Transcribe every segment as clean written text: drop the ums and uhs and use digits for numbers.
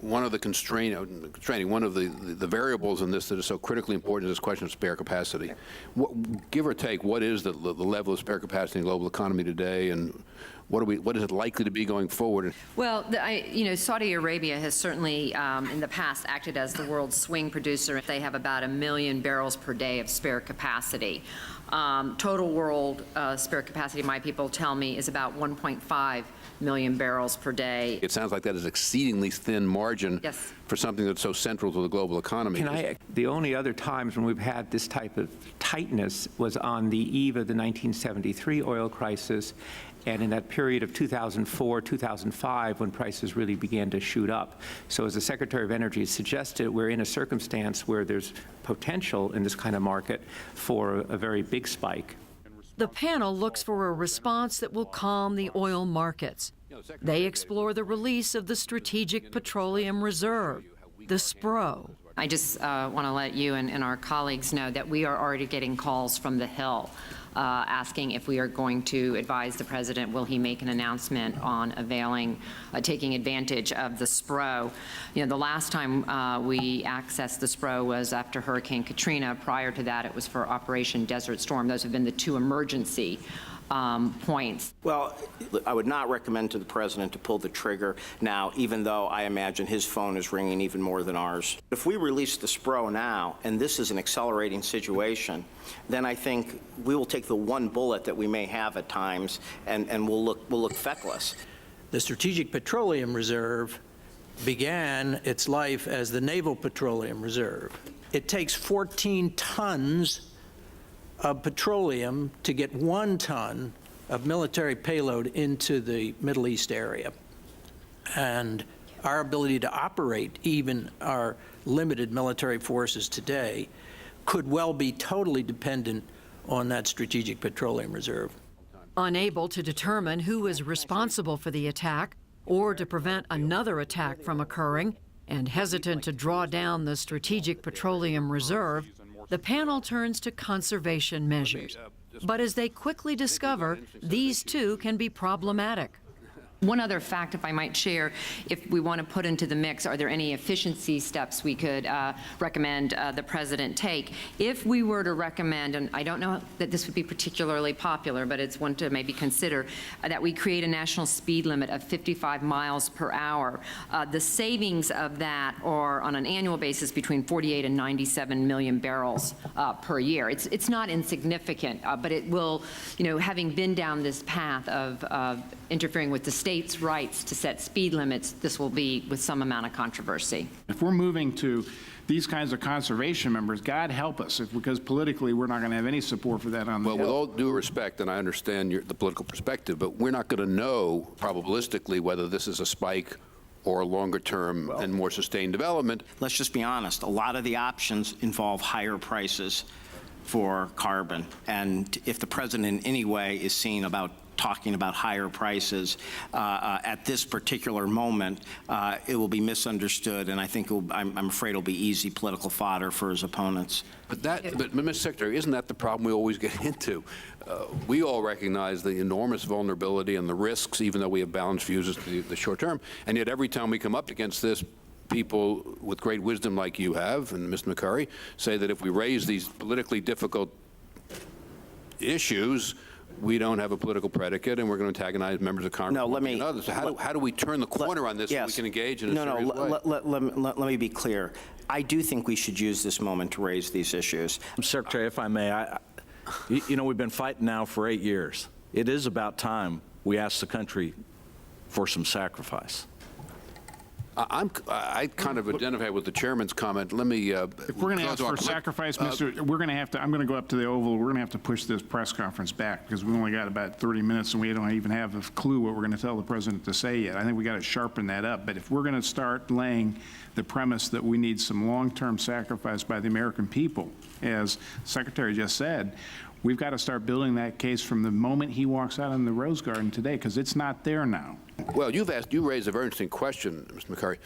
one of the one of the variables in this that is so critically important is this question of spare capacity. Give or take, what is the level of spare capacity in the global economy today, and what is it likely to be going forward? Well, Saudi Arabia has certainly in the past acted as the world's swing producer. They have about 1 million barrels per day of spare capacity. Total world spare capacity, my people tell me, is about 1.5 million barrels per day. It sounds like that is exceedingly thin margin. Yes. For something that's so central to the global economy. The only other times when we've had this type of tightness was on the eve of the 1973 oil crisis, and in that period of 2004, 2005, when prices really began to shoot up. So as the Secretary of Energy suggested, we're in a circumstance where there's potential in this kind of market for a very big spike. The panel looks for a response that will calm the oil markets. They explore the release of the Strategic Petroleum Reserve, the SPRO. I just want to let you and our colleagues know that we are already getting calls from the Hill asking if we are going to advise the president, will he make an announcement on taking advantage of the SPRO. The last time we accessed the SPRO was after Hurricane Katrina. Prior to that, it was for Operation Desert Storm. Those have been the two emergency points. Well, I would not recommend to the president to pull the trigger now, even though I imagine his phone is ringing even more than ours. If we release the SPRO now, and this is an accelerating situation, then I think we will take the one bullet that we may have at times, and we'll look feckless. The Strategic Petroleum Reserve began its life as the Naval Petroleum Reserve. It takes 14 tons of petroleum to get 1 ton of military payload into the Middle East area. And our ability to operate even our limited military forces today could well be totally dependent on that Strategic Petroleum Reserve. Unable to determine who is responsible for the attack or to prevent another attack from occurring, and hesitant to draw down the Strategic Petroleum Reserve, the panel turns to conservation measures. But as they quickly discover, these too can be problematic. One other fact, if I might share, if we want to put into the mix, are there any efficiency steps we could recommend the president take? If we were to recommend, and I don't know that this would be particularly popular, but it's one to maybe consider, that we create a national speed limit of 55 miles per hour. The savings of that are on an annual basis between 48 and 97 million barrels per year. It's not insignificant, but it will, having been down this path of interfering with the state's rights to set speed limits, this will be with some amount of controversy. If we're moving to these kinds of conservation members, God help us, because politically we're not going to have any support for that on the Hill. With all due respect, and I understand the political perspective, but we're not going to know probabilistically whether this is a spike or a longer term and more sustained development. Let's just be honest. A lot of the options involve higher prices for carbon. And if the president in any way is seen talking about higher prices at this particular moment, it will be misunderstood, and I think I'm afraid it'll be easy political fodder for his opponents. But Mr. Secretary, isn't that the problem we always get into? We all recognize the enormous vulnerability and the risks, even though we have balanced views as to the short term, and yet every time we come up against this, people with great wisdom like you have, and Mr. McCurry, say that if we raise these politically difficult issues, we don't have a political predicate, and we're going to antagonize members of Congress and others. So how do we turn the corner on this so we can engage in a serious way? Let me be clear. I do think we should use this moment to raise these issues. Secretary, if I may, we've been fighting now for 8 years. It is about time we ask the country for some sacrifice. I kind of identify with the chairman's comment. Let me. If we're going to ask for sacrifice, we're going to have to. I'm going to go up to the Oval. We're going to have to push this press conference back because we only got about 30 minutes and we don't even have a clue what we're going to tell the president to say yet. I think we got to sharpen that up. But if we're going to start laying the premise that we need some long-term sacrifice by the American people, as the Secretary just said, we've got to start building that case from the moment he walks out in the Rose Garden today, because it's not there now. Well, you raised a very interesting question, Mr. McCurry.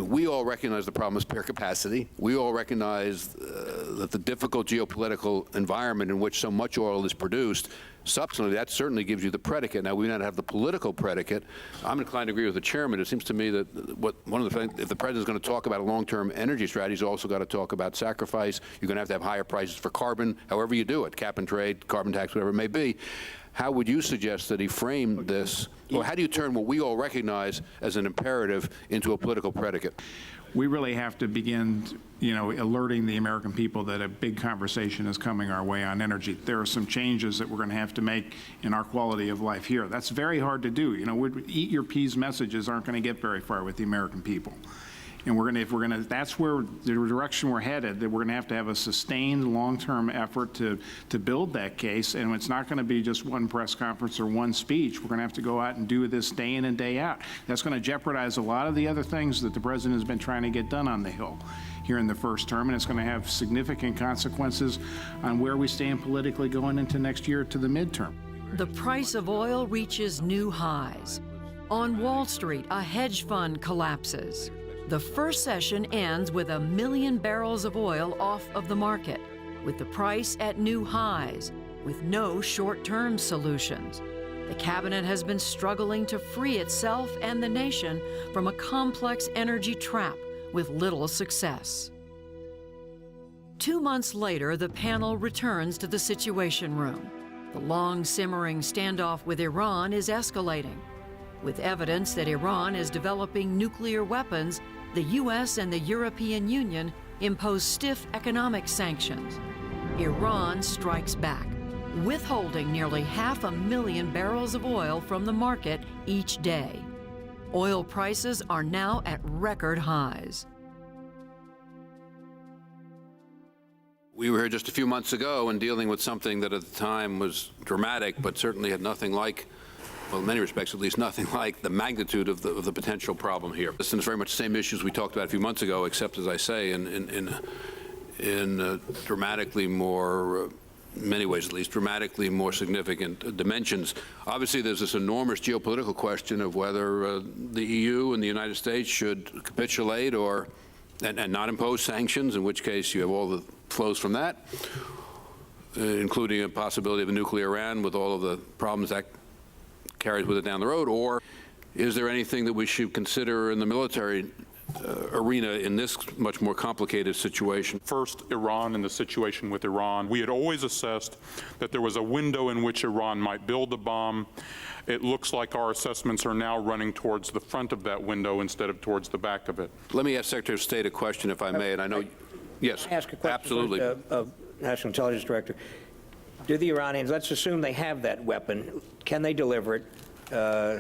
We all recognize the problem of spare capacity. We all recognize the that the difficult geopolitical environment in which so much oil is produced, substantially, that certainly gives you the predicate. Now, we may not have the political predicate. I'm inclined to agree with the chairman. It seems to me that one of the things, if the president's going to talk about a long-term energy strategy, he's also got to talk about sacrifice. You're going to have higher prices for carbon, however you do it, cap and trade, carbon tax, whatever it may be. How would you suggest that he frame this? Or how do you turn what we all recognize as an imperative into a political predicate? We really have to begin, alerting the American people that a big conversation is coming our way on energy. There are some changes that we're going to have to make in our quality of life here. That's very hard to do. Eat your peas messages aren't going to get very far with the American people. And that's where the direction we're headed, that we're going to have a sustained long-term effort to build that case. And it's not going to be just one press conference or one speech. We're going to have to go out and do this day in and day out. That's going to jeopardize a lot of the other things that the president has been trying to get done on the Hill here in the first term. And it's going to have significant consequences on where we stand politically going into next year to the midterm. The price of oil reaches new highs. On Wall Street, a hedge fund collapses. The first session ends with 1 million barrels of oil off of the market, with the price at new highs, with no short-term solutions. The cabinet has been struggling to free itself and the nation from a complex energy trap with little success. 2 months later, the panel returns to the Situation Room. The long-simmering standoff with Iran is escalating. With evidence that Iran is developing nuclear weapons, the U.S. and the European Union impose stiff economic sanctions. Iran strikes back, withholding nearly 500,000 barrels of oil from the market each day. Oil prices are now at record highs. We were here just a few months ago and dealing with something that at the time was dramatic, but certainly had nothing like, well, in many respects, at least nothing like the magnitude of the potential problem here. This is very much the same issues we talked about a few months ago, except, as I say, in dramatically more, in many ways at least, dramatically more significant dimensions. Obviously, there's this enormous geopolitical question of whether the EU and the United States should capitulate and not impose sanctions, in which case you have all the flows from that, including a possibility of a nuclear Iran with all of the problems that carries with it down the road, or is there anything that we should consider in the military arena in this much more complicated situation? First, Iran and the situation with Iran. We had always assessed that there was a window in which Iran might build a bomb. It looks like our assessments are now running towards the front of that window instead of towards the back of it. Let me ask Secretary of State a question, if I may, and I know, yes, ask a question absolutely. Of National Intelligence Director. Do the Iranians, let's assume they have that weapon, can they deliver it?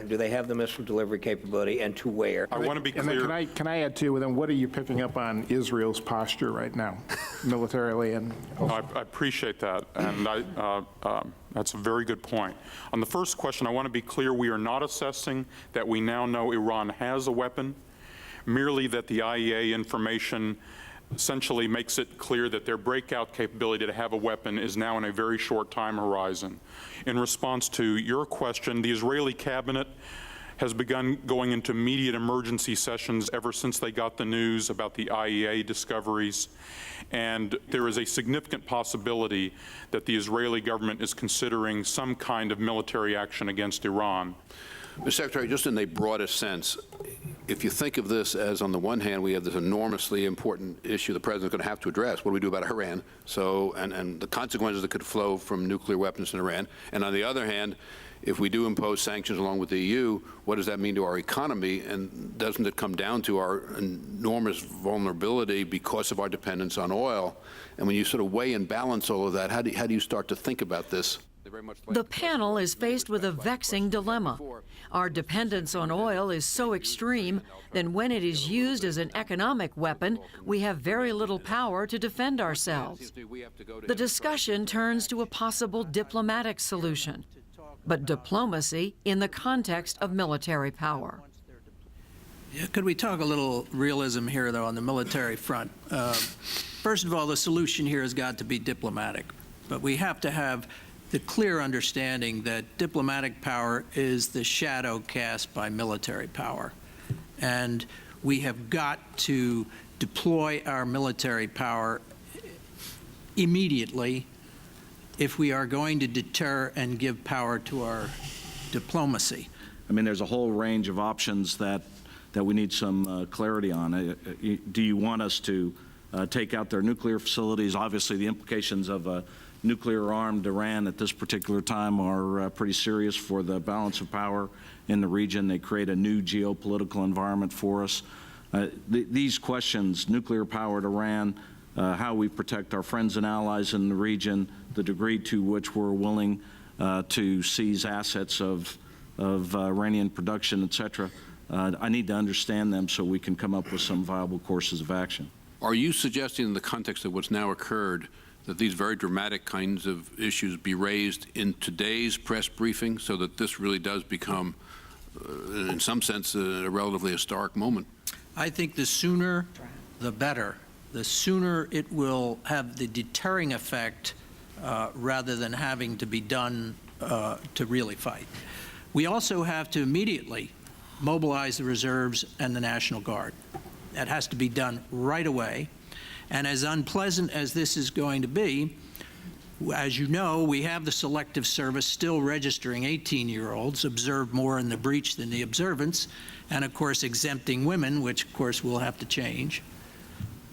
Do they have the missile delivery capability, and to where? I want to be clear. And then can I add too, then what are you picking up on Israel's posture right now, militarily and I appreciate that, and that's a very good point. On the first question, I want to be clear, we are not assessing that we now know Iran has a weapon, merely that the IEA information essentially makes it clear that their breakout capability to have a weapon is now in a very short time horizon. In response to your question, the Israeli cabinet has begun going into immediate emergency sessions ever since they got the news about the IEA discoveries. And there is a significant possibility that the Israeli government is considering some kind of military action against Iran. Mr. Secretary, just in the broadest sense, if you think of this as, on the one hand, we have this enormously important issue the president's going to have to address, what do we do about Iran? So, and the consequences that could flow from nuclear weapons in Iran. And on the other hand, if we do impose sanctions along with the EU, what does that mean to our economy? And doesn't it come down to our enormous vulnerability because of our dependence on oil? And when you sort of weigh and balance all of that, how do you start to think about this? The panel is faced with a vexing dilemma. Our dependence on oil is so extreme that when it is used as an economic weapon, we have very little power to defend ourselves. The discussion turns to a possible diplomatic solution, but diplomacy in the context of military power. Yeah, could we talk a little realism here, though, on the military front? First of all, the solution here has got to be diplomatic, but we have to have the clear understanding that diplomatic power is the shadow cast by military power. And we have got to deploy our military power immediately if we are going to deter and give power to our diplomacy. I mean, there's a whole range of options that we need some clarity on. Do you want us to take out their nuclear facilities? Obviously, the implications of a nuclear-armed Iran at this particular time are pretty serious for the balance of power in the region. They create a new geopolitical environment for us. These questions, nuclear-powered Iran, how we protect our friends and allies in the region, the degree to which we're willing to seize assets of Iranian production, et cetera. I need to understand them so we can come up with some viable courses of action. Are you suggesting in the context of what's now occurred that these very dramatic kinds of issues be raised in today's press briefing so that this really does become, in some sense, a relatively historic moment? I think the sooner, the better. The sooner it will have the deterring effect rather than having to be done to really fight. We also have to immediately mobilize the reserves and the National Guard. That has to be done right away. And as unpleasant as this is going to be, as you know, we have the Selective Service still registering 18-year-olds, observed more in the breach than the observance, and of course exempting women, which of course will have to change.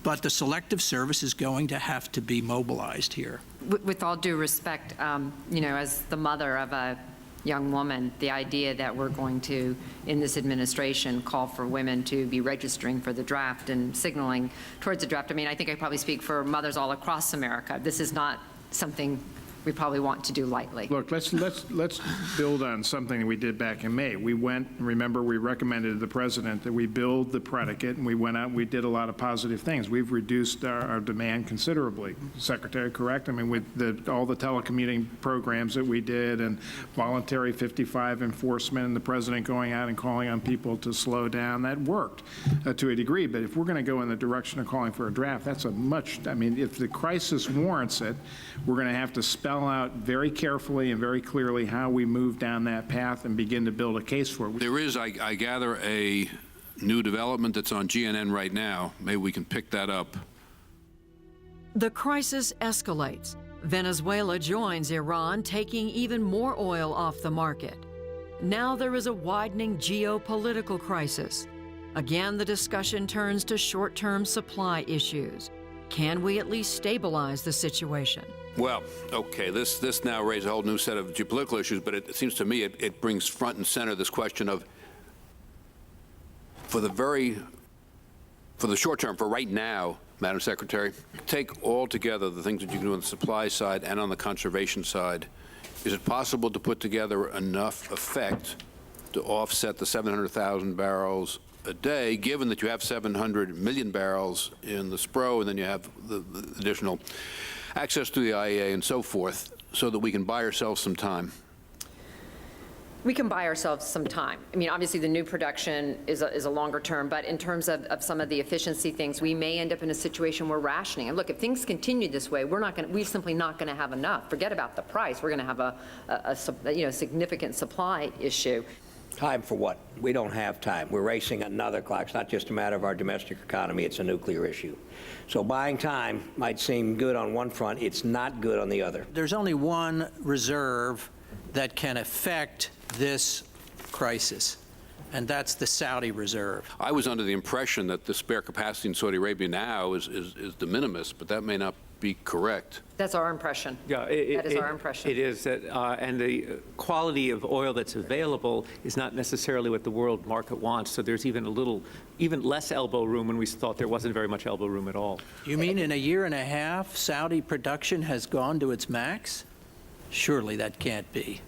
But the Selective Service is going to have to be mobilized here. With all due respect, as the mother of a young woman, the idea that we're going to, in this administration, call for women to be registering for the draft and signaling towards the draft. I mean, I think I probably speak for mothers all across America. This is not something we probably want to do lightly. Look, let's build on something that we did back in May. We went, remember, we recommended to the president that we build the predicate, and we went out and we did a lot of positive things. We've reduced our demand considerably. Secretary, correct? I mean, with all the telecommuting programs that we did and voluntary 55 enforcement and the president going out and calling on people to slow down, that worked to a degree. But if we're going to go in the direction of calling for a draft, that's a much, I mean, if the crisis warrants it, we're going to have to spell out very carefully and very clearly how we move down that path and begin to build a case for it. There is, I gather, a new development that's on GNN right now. Maybe we can pick that up. The crisis escalates. Venezuela joins Iran, taking even more oil off the market. Now there is a widening geopolitical crisis. Again, the discussion turns to short-term supply issues. Can we at least stabilize the situation? Well, okay, this now raises a whole new set of geopolitical issues, but it seems to me it brings front and center this question of, for the short term, for right now, Madam Secretary, take all together the things that you can do on the supply side and on the conservation side. Is it possible to put together enough effect to offset the 700,000 barrels a day, given that you have 700 million barrels in the SPRO, and then you have the additional access to the IEA and so forth, so that we can buy ourselves some time? We can buy ourselves some time. I mean, obviously, the new production is a longer term, but in terms of some of the efficiency things, we may end up in a situation where rationing. And look, if things continue this way, we're simply not going to have enough. Forget about the price. We're going to have a significant supply issue. Time for what? We don't have time. We're racing another clock. It's not just a matter of our domestic economy. It's a nuclear issue. So buying time might seem good on one front. It's not good on the other. There's only one reserve that can affect this crisis, and that's the Saudi reserve. I was under the impression that the spare capacity in Saudi Arabia now is de minimis, but that may not be correct. That's our impression. Yeah, that is our impression. It is, that, and the quality of oil that's available is not necessarily what the world market wants. So there's even less elbow room when we thought there wasn't very much elbow room at all. You mean in a year and a half, Saudi production has gone to its max? Surely that can't be.